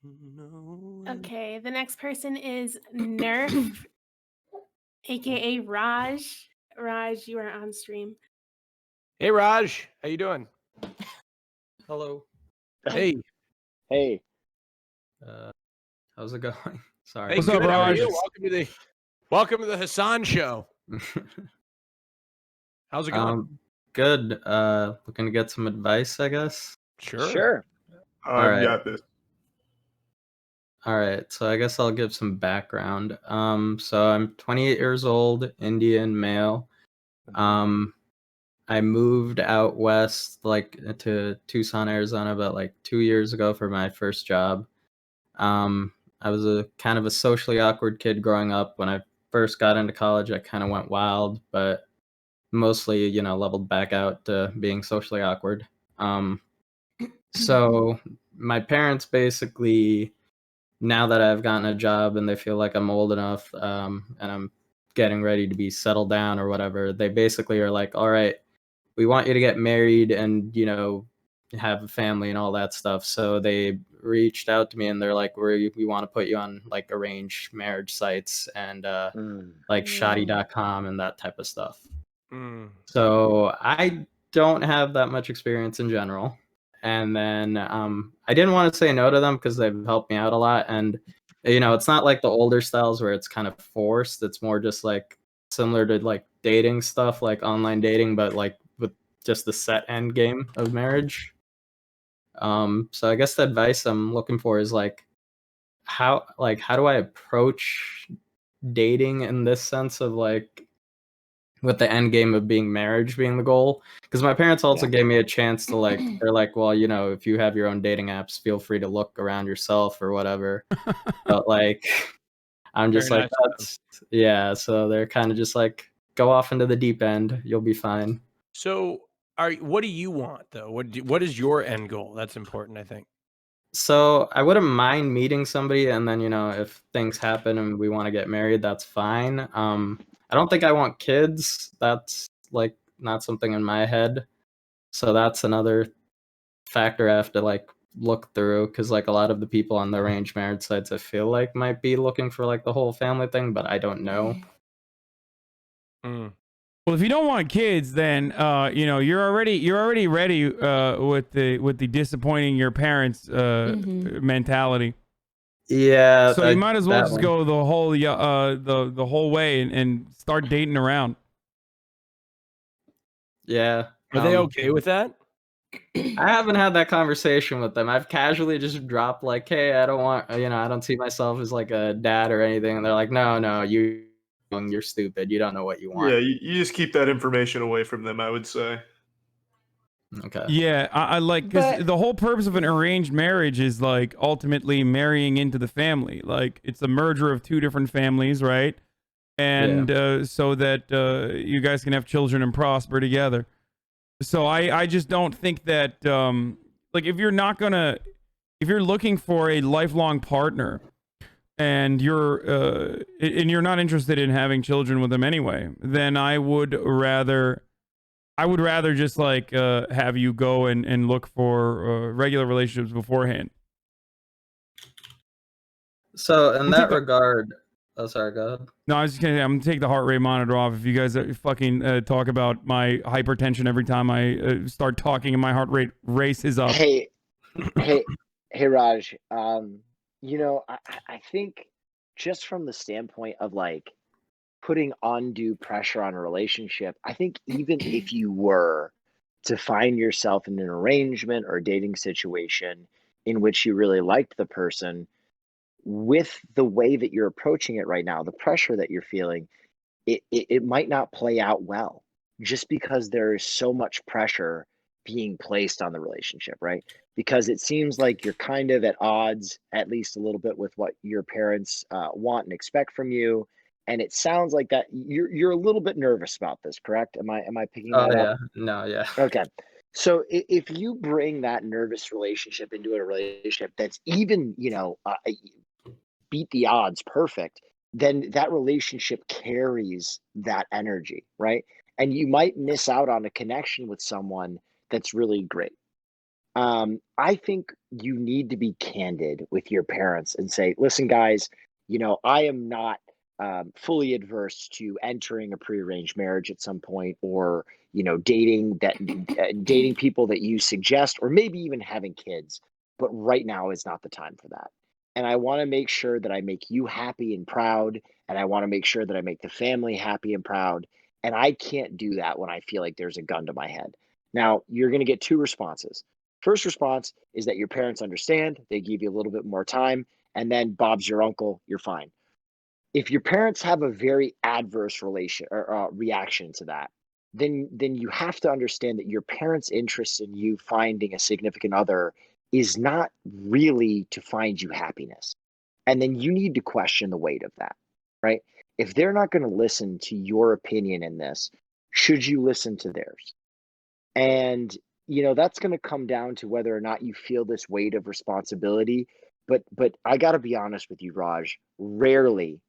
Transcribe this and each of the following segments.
No. Okay, the next person is Nerf, aka Raj. Raj, you are on stream. Hey, Raj. How you doing? Hello. Hey. Hey. How's it going? Sorry. Hey, What's up, good. How are Raj? you? Welcome to the Hasan show. How's it going? Good. Looking to get some advice, I guess. Sure. All right. Got this. All right. So I guess I'll give some background. So I'm 28 years old, Indian male. I moved out west, like to Tucson, Arizona, about like 2 years ago for my first job. I was a kind of a socially awkward kid growing up. When I first got into college, I kind of went wild, but mostly, leveled back out to being socially awkward. So my parents basically, now that I've gotten a job and they feel like I'm old enough, and I'm getting ready to be settled down or whatever, they basically are like, all right, we want you to get married and, have a family and all that stuff. So they reached out to me and they're like, we want to put you on like arranged marriage sites and like shoddy.com and that type of stuff. So I don't have that much experience in general. And then I didn't want to say no to them because they've helped me out a lot. And, it's not like the older styles where it's kind of forced. It's more just like similar to like dating stuff, like online dating, but like with just the set end game of marriage. So I guess the advice I'm looking for is like how do I approach dating in this sense of like with the end game of being marriage being the goal? Because my parents also gave me a chance to like, they're like, well, if you have your own dating apps, feel free to look around yourself or whatever. But like, I'm just Very like, nice. so they're kind of just like, go off into the deep end, you'll be fine. So, what do you want though? What is your end goal? That's important, I think. So I wouldn't mind meeting somebody, and then if things happen and we want to get married, that's fine. I don't think I want kids. That's like not something in my head. So that's another factor I have to like look through, because like a lot of the people on the arranged marriage sites I feel like might be looking for like the whole family thing, but I don't know. Well, if you don't want kids, then you're already ready with the disappointing your parents mentality. Yeah. So you might as well just go the whole the whole way and start dating around. Yeah. Are they okay with that? I haven't had that conversation with them. I've casually just dropped like, hey, I don't want, I don't see myself as like a dad or anything. And they're like, no, you're stupid. You don't know what you want. Yeah, you just keep that information away from them, I would say. Okay. Yeah, I like, because the whole purpose of an arranged marriage is like ultimately marrying into the family. Like it's a merger of two different families, right? And so that you guys can have children and prosper together. So I just don't think that like if you're looking for a lifelong partner and you're not interested in having children with them anyway, then I would rather just like have you go and look for regular relationships beforehand. So in that regard, oh sorry, go ahead. No, I was just kidding. I'm gonna take the heart rate monitor off if you guys fucking talk about my hypertension every time I start talking and my heart rate races up. Hey, Raj. I think just from the standpoint of like putting undue pressure on a relationship, I think even if you were to find yourself in an arrangement or dating situation in which you really liked the person, with the way that you're approaching it right now, the pressure that you're feeling, it might not play out well, just because there is so much pressure being placed on the relationship, right? Because it seems like you're kind of at odds, at least a little bit, with what your parents want and expect from you. And it sounds like that you're a little bit nervous about this, correct? Am I picking that up? No, yeah. Okay. So if you bring that nervous relationship into a relationship that's even, beat the odds perfect, then that relationship carries that energy, right? And you might miss out on a connection with someone that's really great. I think you need to be candid with your parents and say, listen, guys, I am not fully adverse to entering a prearranged marriage at some point, or dating people that you suggest, or maybe even having kids. But right now is not the time for that. And I want to make sure that I make you happy and proud, and I want to make sure that I make the family happy and proud. And I can't do that when I feel like there's a gun to my head. Now, you're going to get two responses. First response is that your parents understand, they give you a little bit more time, and then Bob's your uncle, you're fine. If your parents have a very adverse reaction to that, then you have to understand that your parents' interest in you finding a significant other is not really to find you happiness. And then you need to question the weight of that, right? If they're not going to listen to your opinion in this, should you listen to theirs? And that's going to come down to whether or not you feel this weight of responsibility. But I got to be honest with you, Raj. Rarely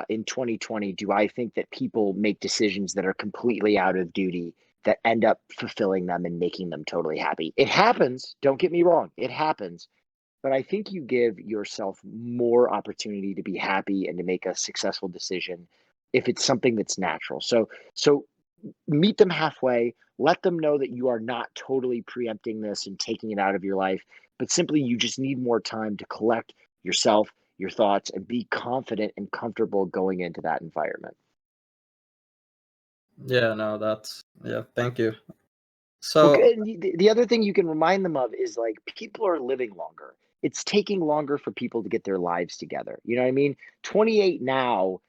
in 2020 do I think that people make decisions that are completely out of duty that end up fulfilling them and making them totally happy. It happens. Don't get me wrong. It happens. But I think you give yourself more opportunity to be happy and to make a successful decision if it's something that's natural. So meet them halfway. Let them know that you are not totally preempting this and taking it out of your life, but simply you just need more time to collect yourself, your thoughts, and be confident and comfortable going into that environment. Yeah, no, thank you. So, the other thing you can remind them of is, like, people are living longer. It's taking longer for people to get their lives together. You know what I mean? 28 now,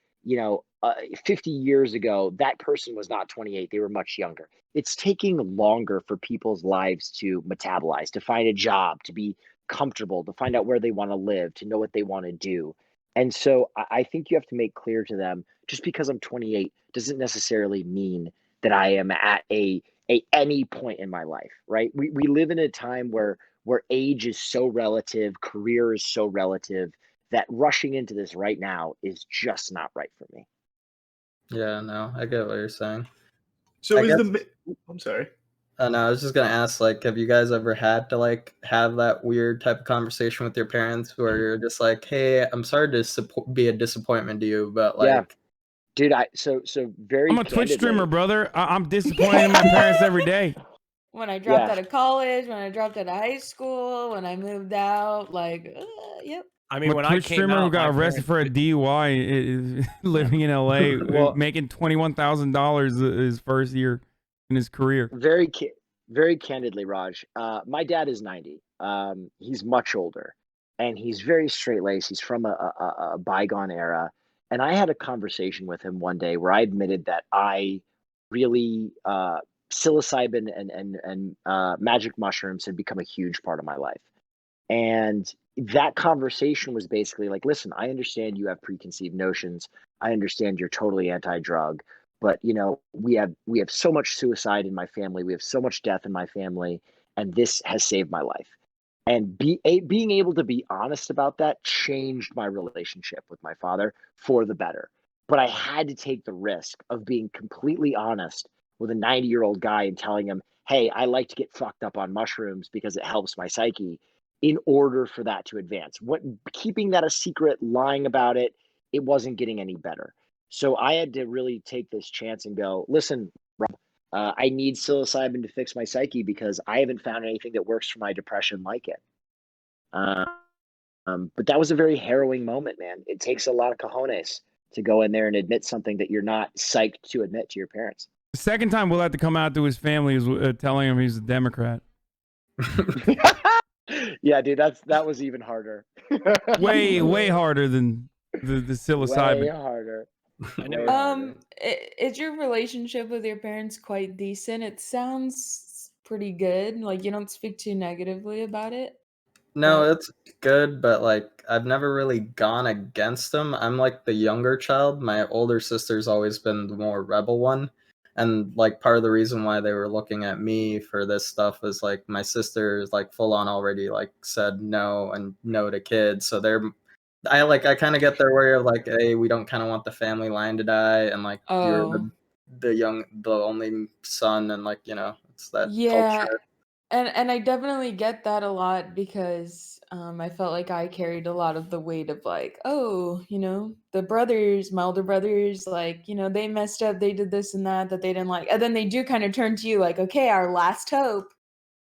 50 years ago, that person was not 28. They were much younger. It's taking longer for people's lives to metabolize, to find a job, to be comfortable, to find out where they want to live, to know what they want to do. And so I think you have to make clear to them, just because I'm 28 doesn't necessarily mean that I am at any point in my life, right? We live in a time where age is so relative, career is so relative, that rushing into this right now is just not right for me. yeah, no, I get what you're saying. So I I'm sorry. No, I was just gonna ask, like, have you guys ever had to like have that weird type of conversation with your parents where you're just like, "Hey, I'm sorry to be a disappointment to you, but Yeah. like, Dude, so very I'm a Twitch candidly, streamer, brother. I'm disappointed in my parents every day. When I dropped Yeah. out of college, when I dropped out of high school, when I moved out, like, yep. I I'm mean, a when I Twitch came streamer who out, got my arrested parents for a DUI, living in LA, Well- making $21,000 his first year in his career. very candidly, Raj. My dad is 90. He's much older, and he's very straight laced. He's from a bygone era. And I had a conversation with him one day where I admitted that I really psilocybin and magic mushrooms had become a huge part of my life. And that conversation was basically like, listen, I understand you have preconceived notions. I understand you're totally anti-drug, but we have so much suicide in my family. We have so much death in my family, and this has saved my life. And being able to be honest about that changed my relationship with my father for the better. But I had to take the risk of being completely honest with a 90-year-old guy and telling him, hey, I like to get fucked up on mushrooms because it helps my psyche, in order for that to advance. Keeping that a secret, lying about it, it wasn't getting any better. So I had to really take this chance and go, listen, Rob, I need psilocybin to fix my psyche because I haven't found anything that works for my depression like it. But that was a very harrowing moment, man. It takes a lot of cojones to go in there and admit something that you're not psyched to admit to your parents. The second time we'll have to come out to his family is telling him he's a Democrat. Yeah, dude, that was even harder. Way harder than the psilocybin. Way harder. I never. Way harder. Is your relationship with your parents quite decent? It sounds pretty good. Like, you don't speak too negatively about it. no, Right. it's good, but like, I've never really gone against them. I'm like the younger child. My older sister's always been the more rebel one. And like, part of the reason why they were looking at me for this stuff is like, my sister is like full on already like said no and no to kids. So I kind of get their way of like, hey, we don't kind of want the family line to die, and like, you're Oh. the only son, and like, it's that Yeah. culture. And I definitely get that a lot because I felt like I carried a lot of the weight of like, oh, the brothers, my older brothers, like, they messed up, they did this and that they didn't like. And then they do kind of turn to you like, okay, our last hope.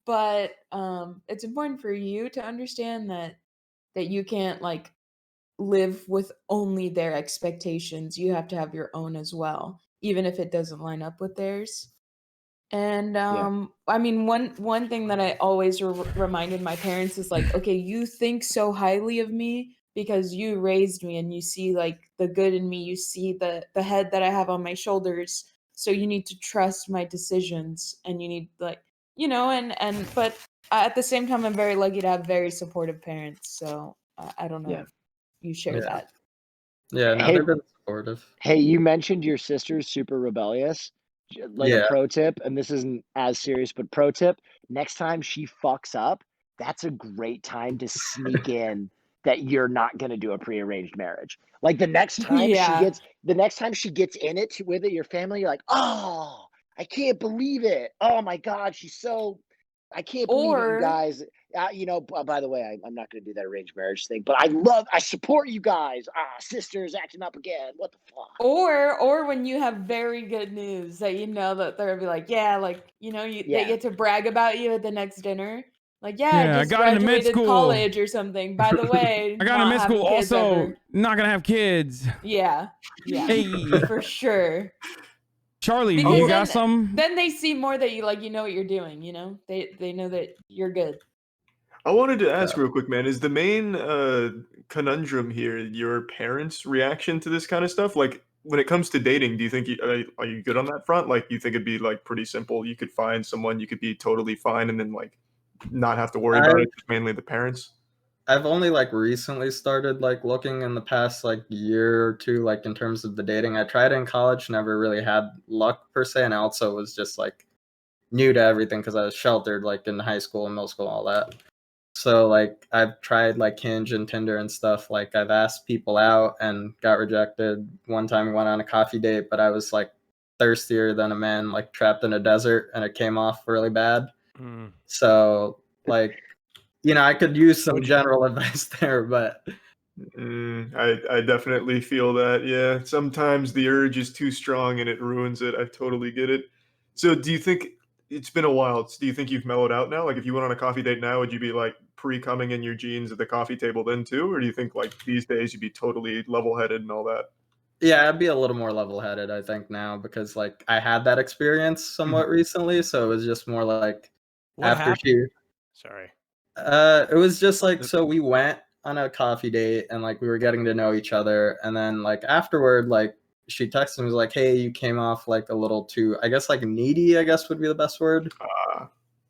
But it's important for you to understand that you can't like live with only their expectations. You have to have your own as well, even if it doesn't line up with theirs. And I mean, one thing that I always reminded my parents is like, okay, you think so highly of me because you raised me and you see like the good in me, you see the head that I have on my shoulders, so you need to trust my decisions, and you need like, and but at the same time, I'm very lucky to have very supportive parents. So I don't know Yeah. if you share Yeah. that. Yeah, no, Hey, they've been supportive. hey, you mentioned your sister's super rebellious. Like a Yeah. pro tip, and this isn't as serious, but pro tip: next time she fucks up, that's a great time to sneak in that you're not going to do a prearranged marriage. Like the next time Yeah. she gets in it with it, your family, you're like, oh, I can't believe it. Oh my God, I can't believe it, you Or guys. By the way, I'm not going to do that arranged marriage thing, but I support you guys. Sisters acting up again. What the fuck? or when you have very good news that that they'll be like, yeah, like they Yeah. get to brag about you at the next dinner. Like, yeah, I Yeah, I just got into med graduated school. college or something. By the way, I got into not med having school. kids Also, ever. not gonna have kids. Yeah, yeah, Hey, for sure. Charlie, Because you got some? then they see more that you like, you know what you're doing. They know that you're good. I wanted to ask real quick, man, is the main conundrum here your parents' reaction to this kind of stuff? Like, when it comes to dating, do you think are you good on that front? Like, you think it'd be like pretty simple? You could find someone, you could be totally fine, and then like not have to worry about it. Just mainly the parents. I've only like recently started like looking in the past like year or two, like in terms of the dating. I tried in college, never really had luck per se, and I also was just like new to everything because I was sheltered like in high school and middle school and all that. So like I've tried like Hinge and Tinder and stuff. Like I've asked people out and got rejected. One time we went on a coffee date, but I was like thirstier than a man like trapped in a desert, and it came off really bad. So like, I could use some general advice there, but I definitely feel that. Yeah, sometimes the urge is too strong and it ruins it. I totally get it. So, do you think it's been a while? Do you think you've mellowed out now? Like, if you went on a coffee date now, would you be like pre-coming in your jeans at the coffee table then too, or do you think like these days you'd be totally level-headed and all that? yeah, I'd be a little more level-headed, I think, now because like I had that experience somewhat recently, so it was just more like What after happened? Sorry. it was just like, so we went on a coffee date and like we were getting to know each other, and then like afterward, like she texted me, was like, hey, you came off like a little too, I guess, like needy, I guess would be the best word.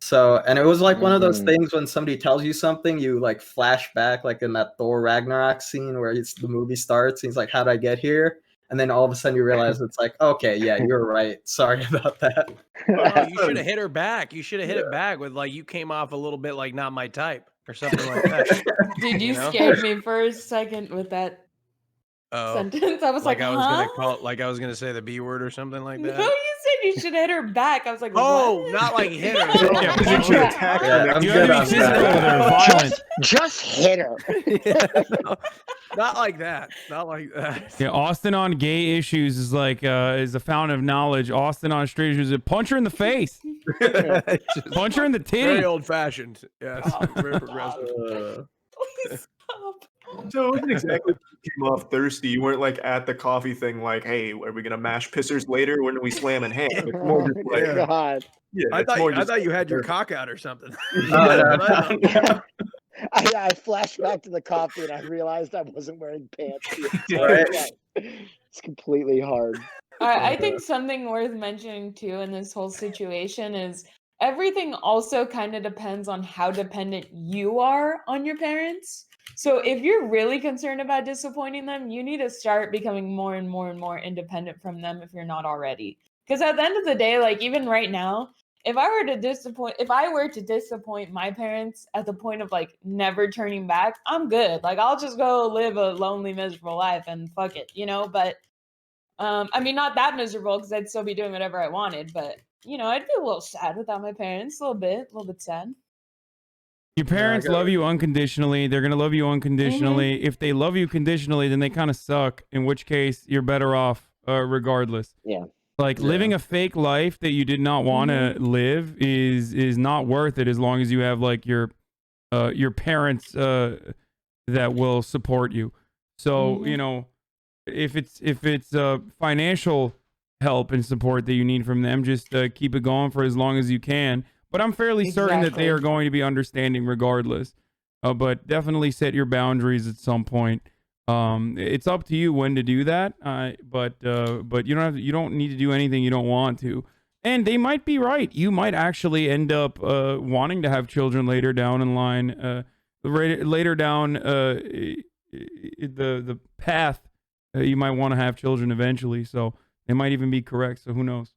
So, and it was like one of those things when somebody tells you something, you like flash back, like in that Thor Ragnarok scene where the movie starts. He's like, "How did I get here?" And then all of a sudden you realize it's like, okay, yeah, you're right. Sorry about that. Oh, you should have hit her back. You should have hit it back with like, you came off a little bit like not my type or something like that. Dude, you scared me for a second with that sentence. I was like, I was huh? gonna call it, like I was gonna say the B word or something like that. No, you said you should hit her back. I was like, Oh, what? not like hit her. Yeah, position attack. Yeah, I'm You good have to be on physical with that. her, violent. Just hit her. No, not like that. Not like that. Yeah, Austin on gay issues is like is a fountain of knowledge. Austin on straight issues, punch her in the face, punch her in the titty. Very old fashioned. Yes. Very progressive. Please stop. So it wasn't exactly you came off thirsty. You weren't like at the coffee thing, like, "Hey, are we gonna mash pissers later? When are we slamming ham?" It's more just like, God. yeah, I it's more thought just you had your cock out or something. I flashed back to the coffee and I realized I wasn't wearing pants. Right. It's completely hard. I think something worth mentioning too in this whole situation is everything also kind of depends on how dependent you are on your parents. So if you're really concerned about disappointing them, you need to start becoming more and more and more independent from them if you're not already. Because at the end of the day, like even right now, if I were to disappoint my parents at the point of like never turning back, I'm good. Like I'll just go live a lonely, miserable life and fuck it, But I mean, not that miserable because I'd still be doing whatever I wanted, but you know, I'd be a little sad without my parents, a little bit sad. Your parents love you unconditionally. They're gonna love you unconditionally. If they love you conditionally, then they kind of suck. In which case, you're better off regardless. Yeah. Like living a fake life that you did not want to live is not worth it as long as you have like your parents that will support you. So you know, if it's financial help and support that you need from them, just keep it going for as long as you can. But I'm fairly certain that they are going to be understanding regardless. But definitely set your boundaries at some point. It's up to you when to do that. But you don't need to do anything you don't want to. And they might be right. You might actually end up wanting to have children later down in line. Later down the path, you might want to have children eventually. So they might even be correct. So who knows?